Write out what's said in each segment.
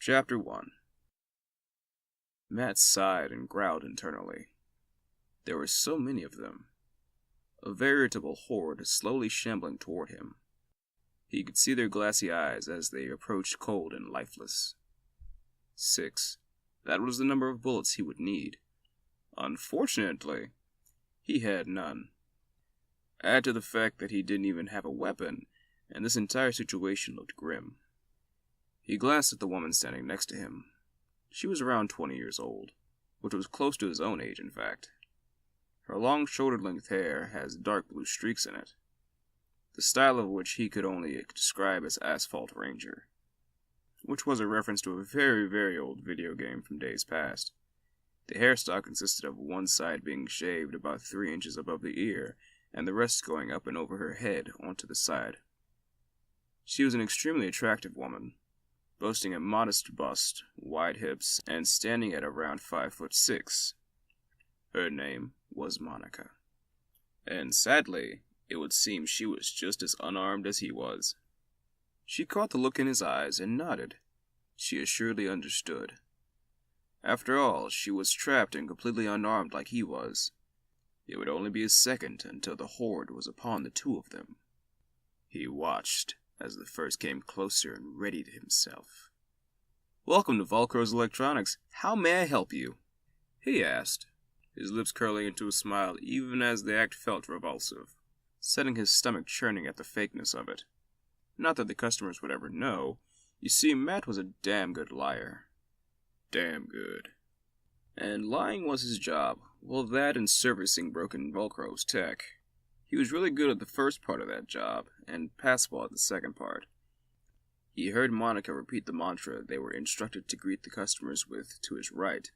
Chapter 1. Matt sighed and growled internally. There were so many of them. A veritable horde slowly shambling toward him. He could see their glassy eyes as they approached, cold and lifeless. 6. That was the number of bullets he would need. Unfortunately, he had none. Add to the fact that he didn't even have a weapon, and this entire situation looked grim. He glanced at the woman standing next to him. She was around 20 years old, which was close to his own age, in fact. Her long shoulder-length hair has dark blue streaks in it, the style of which he could only describe as Asphalt Ranger, which was a reference to a very, very old video game from days past. The hairstyle consisted of one side being shaved about 3 inches above the ear, and the rest going up and over her head onto the side. She was an extremely attractive woman, boasting a modest bust, wide hips, and standing at around 5'6". Her name was Monica. And sadly, it would seem she was just as unarmed as he was. She caught the look in his eyes and nodded. She assuredly understood. After all, she was trapped and completely unarmed like he was. It would only be a second until the horde was upon the two of them. He watched as the first came closer and readied himself. "Welcome to Volcro's Electronics. How may I help you?" he asked, his lips curling into a smile even as the act felt repulsive, setting his stomach churning at the fakeness of it. Not that the customers would ever know. You see, Matt was a damn good liar. Damn good. And lying was his job. Well, that and servicing broken Volcro's tech. He was really good at the first part of that job, and passable at the second part. He heard Monica repeat the mantra they were instructed to greet the customers with to his right.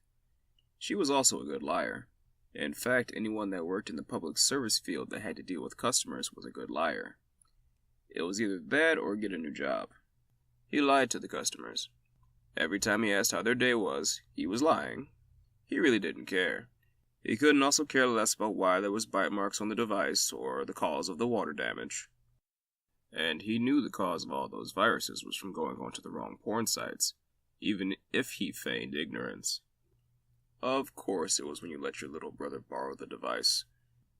She was also a good liar. In fact, anyone that worked in the public service field that had to deal with customers was a good liar. It was either that or get a new job. He lied to the customers. Every time he asked how their day was, he was lying. He really didn't care. He couldn't also care less about why there was bite marks on the device or the cause of the water damage. And he knew the cause of all those viruses was from going onto the wrong porn sites, even if he feigned ignorance. Of course it was when you let your little brother borrow the device,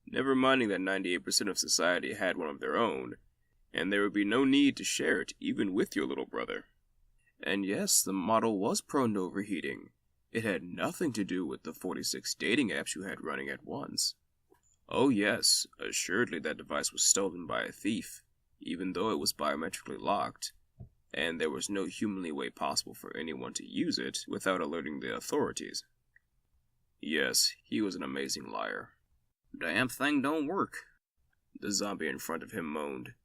never minding that 98% of society had one of their own, and there would be no need to share it even with your little brother. And yes, the model was prone to overheating. It had nothing to do with the 46 dating apps you had running at once. Oh yes, assuredly that device was stolen by a thief, even though it was biometrically locked, and there was no humanly way possible for anyone to use it without alerting the authorities. Yes, he was an amazing liar. "Damn thing don't work," the zombie in front of him moaned.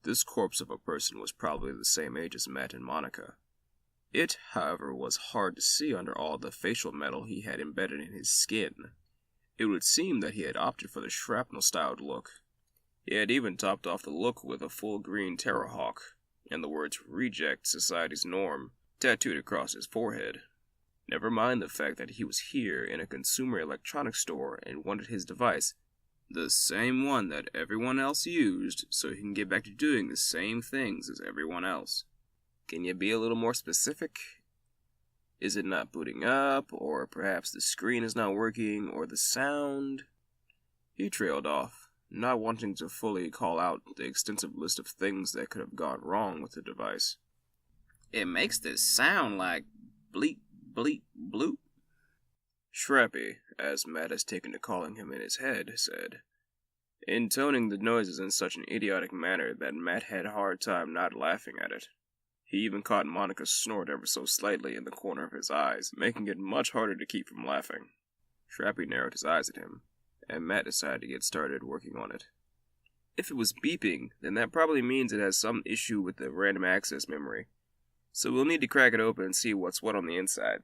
This corpse of a person was probably the same age as Matt and Monica. It, however, was hard to see under all the facial metal he had embedded in his skin. It would seem that he had opted for the shrapnel-styled look. He had even topped off the look with a full green terrahawk, and the words "Reject Society's Norm" tattooed across his forehead. Never mind the fact that he was here in a consumer electronics store and wanted his device, the same one that everyone else used, so he can get back to doing the same things as everyone else. Can you be a little more specific? Is it not booting up, or perhaps the screen is not working, or the sound? He trailed off, not wanting to fully call out the extensive list of things that could have gone wrong with the device. "It makes this sound like bleep, bleep, bloop," Shrappy, as Matt has taken to calling him in his head, said, intoning the noises in such an idiotic manner that Matt had a hard time not laughing at it. He even caught Monica's snort ever so slightly in the corner of his eyes, making it much harder to keep from laughing. Shrappy narrowed his eyes at him, and Matt decided to get started working on it. If it was beeping, then that probably means it has some issue with the random access memory, so we'll need to crack it open and see what's what on the inside.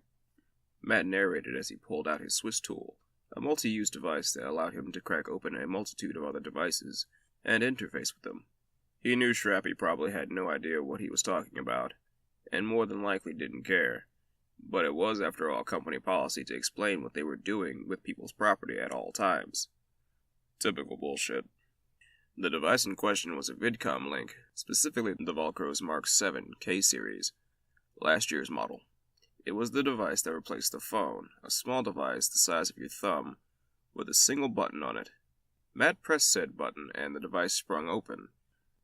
Matt narrated as he pulled out hhis Swiss tool, a multi-use device that allowed him to crack open a multitude of other devices and interface with them. He knew Shrappy probably had no idea what he was talking about, and more than likely didn't care, but it was after all company policy to explain what they were doing with people's property at all times. Typical bullshit. The device in question was a VidCom link, specifically the Volcro's Mark 7 K-Series, last year's model. It was the device that replaced the phone, a small device the size of your thumb, with a single button on it. Matt pressed said button, and the device sprung open.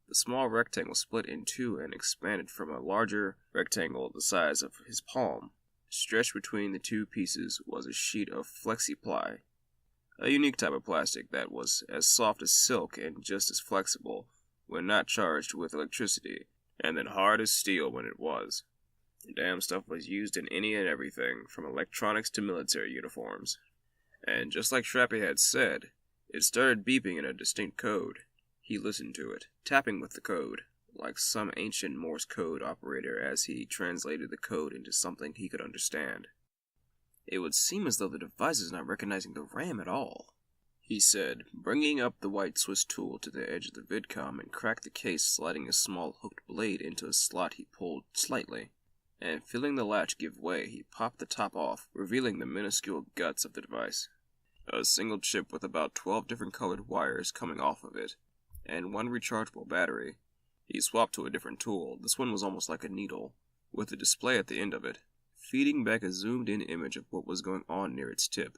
The small rectangle split in two and expanded from a larger rectangle the size of his palm. Stretched between the two pieces was a sheet of flexi-ply, a unique type of plastic that was as soft as silk and just as flexible when not charged with electricity, and then hard as steel when it was. The damn stuff was used in any and everything, from electronics to military uniforms. And just like Shrappy had said, it started beeping in a distinct code. He listened to it, tapping with the code, like some ancient Morse code operator as he translated the code into something he could understand. It would seem as though the device is not recognizing the RAM at all, he said, bringing up the white Swiss tool to the edge of the vidcom and cracked the case, sliding a small hooked blade into a slot he pulled slightly. And feeling the latch give way, he popped the top off, revealing the minuscule guts of the device. A single chip with about 12 different colored wires coming off of it, and one rechargeable battery. He swapped to a different tool. This one was almost like a needle, with a display at the end of it, feeding back a zoomed-in image of what was going on near its tip.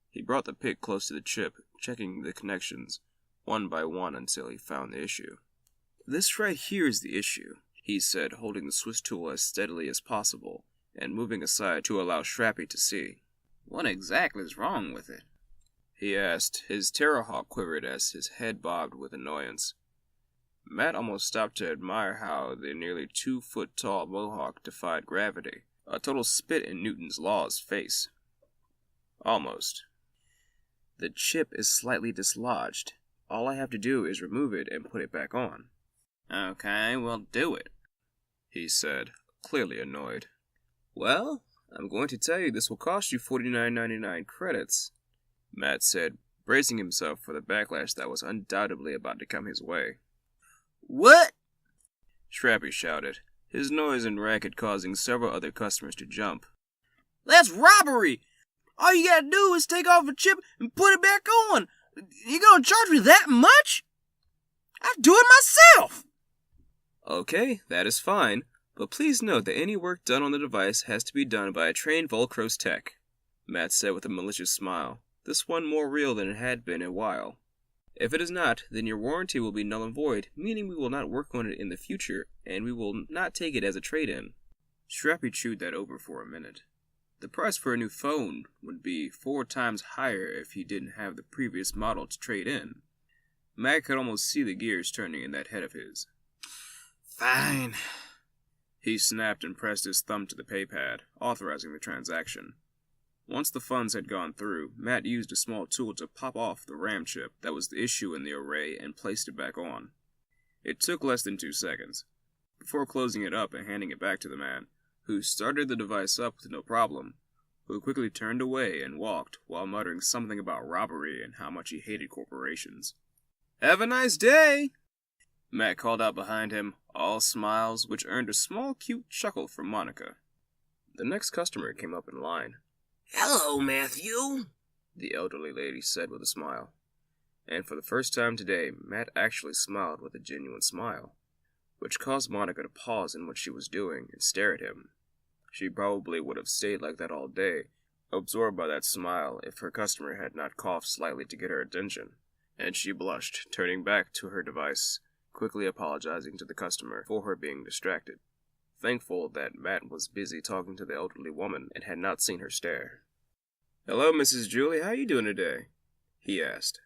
He brought the pick close to the chip, checking the connections, one by one until he found the issue. "This right here is the issue," he said, holding the Swiss tool as steadily as possible, and moving aside to allow Shrappy to see. "What exactly is wrong with it?" he asked. His terrorhawk quivered as his head bobbed with annoyance. Matt almost stopped to admire how the nearly 2-foot-tall mohawk defied gravity, a total spit in Newton's law's face. Almost. "The chip is slightly dislodged. All I have to do is remove it and put it back on." "Okay, well, do it," he said, clearly annoyed. "Well, I'm going to tell you this will cost you 49.99 credits, Matt said, bracing himself for the backlash that was undoubtedly about to come his way. "What?" Shrappy shouted, his noise and racket causing several other customers to jump. "That's robbery! All you gotta do is take off a chip and put it back on! You gonna charge me that much? I'll do it myself!" "Okay, that is fine, but please note that any work done on the device has to be done by a trained Volcros tech," Matt said with a malicious smile, this one more real than it had been in a while. "If it is not, then your warranty will be null and void, meaning we will not work on it in the future, and we will not take it as a trade-in." Shrappy chewed that over for a minute. The price for a new phone would be 4 times higher if he didn't have the previous model to trade in. Matt could almost see the gears turning in that head of his. "Fine," he snapped and pressed his thumb to the paypad, authorizing the transaction. Once the funds had gone through, Matt used a small tool to pop off the RAM chip that was the issue in the array and placed it back on. It took less than 2 seconds. Before closing it up and handing it back to the man, who started the device up with no problem, who quickly turned away and walked while muttering something about robbery and how much he hated corporations. "Have a nice day!" Matt called out behind him, all smiles, which earned a small cute chuckle from Monica. The next customer came up in line. "Hello, Matthew," the elderly lady said with a smile. And for the first time today, Matt actually smiled with a genuine smile, which caused Monica to pause in what she was doing and stare at him. She probably would have stayed like that all day, absorbed by that smile, if her customer had not coughed slightly to get her attention, and she blushed, turning back to her device, quickly apologizing to the customer for her being distracted, thankful that Matt was busy talking to the elderly woman and had not seen her stare. "Hello, Mrs. Julie, how are you doing today?" he asked.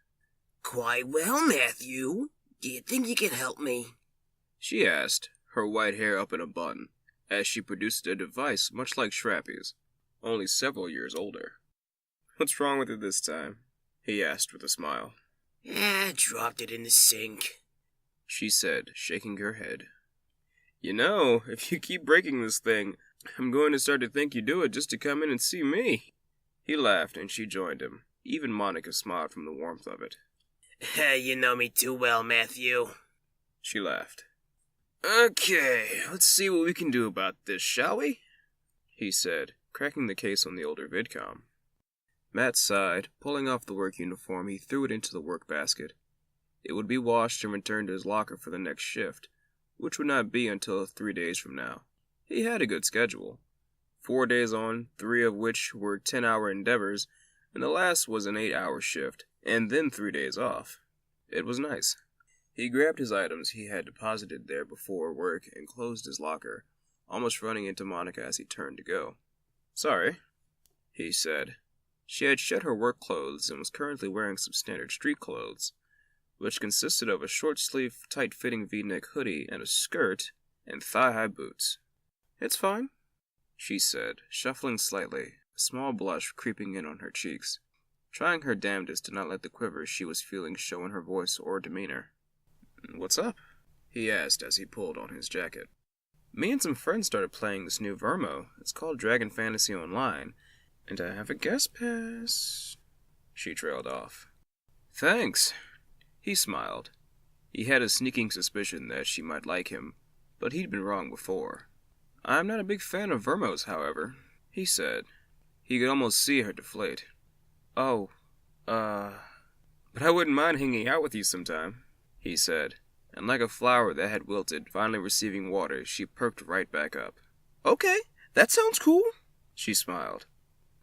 "Quite well, Matthew. Do you think you can help me?" she asked, her white hair up in a bun, as she produced a device much like Shrappy's, only several years older. "What's wrong with it this time?" he asked with a smile. "I dropped it in the sink," she said, shaking her head. "You know, if you keep breaking this thing, I'm going to start to think you do it just to come in and see me." He laughed, and she joined him. Even Monica smiled from the warmth of it. "You know me too well, Matthew," she laughed. "Okay, let's see what we can do about this, shall we?" he said, cracking the case on the older vidcom. Matt sighed. Pulling off the work uniform, he threw it into the work basket. It would be washed and returned to his locker for the next shift, which would not be until 3 days from now. He had a good schedule. 4 days on, 3 of which were 10-hour endeavors, and the last was an 8-hour shift, and then 3 days off. It was nice. He grabbed his items he had deposited there before work and closed his locker, almost running into Monica as he turned to go. "Sorry," he said. She had shed her work clothes and was currently wearing some standard street clothes, which consisted of a short-sleeve, tight-fitting V-neck hoodie and a skirt and thigh-high boots. "It's fine," she said, shuffling slightly, a small blush creeping in on her cheeks, trying her damnedest to not let the quivers she was feeling show in her voice or demeanor. "What's up?" he asked as he pulled on his jacket. "Me and some friends started playing this new Vermo. It's called Dragon Fantasy Online, and I have a guest pass." She trailed off. "Thanks." He smiled. He had a sneaking suspicion that she might like him, but he'd been wrong before. "I'm not a big fan of Vermos, however," he said. He could almost see her deflate. "Oh, but I wouldn't mind hanging out with you sometime," he said, and like a flower that had wilted, finally receiving water, she perked right back up. "Okay, that sounds cool," she smiled.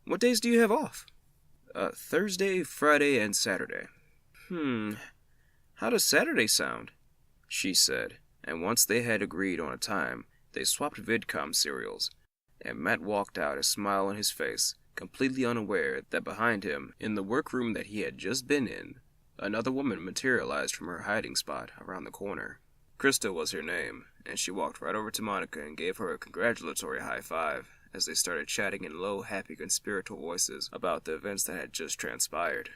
"What days do you have off?" Thursday, Friday, and Saturday." How does Saturday sound?" she said, and once they had agreed on a time, they swapped VidCom serials, and Matt walked out, a smile on his face, completely unaware that behind him, in the workroom that he had just been in, another woman materialized from her hiding spot around the corner. Krista was her name, and she walked right over to Monica and gave her a congratulatory high five as they started chatting in low, happy, conspiratorial voices about the events that had just transpired.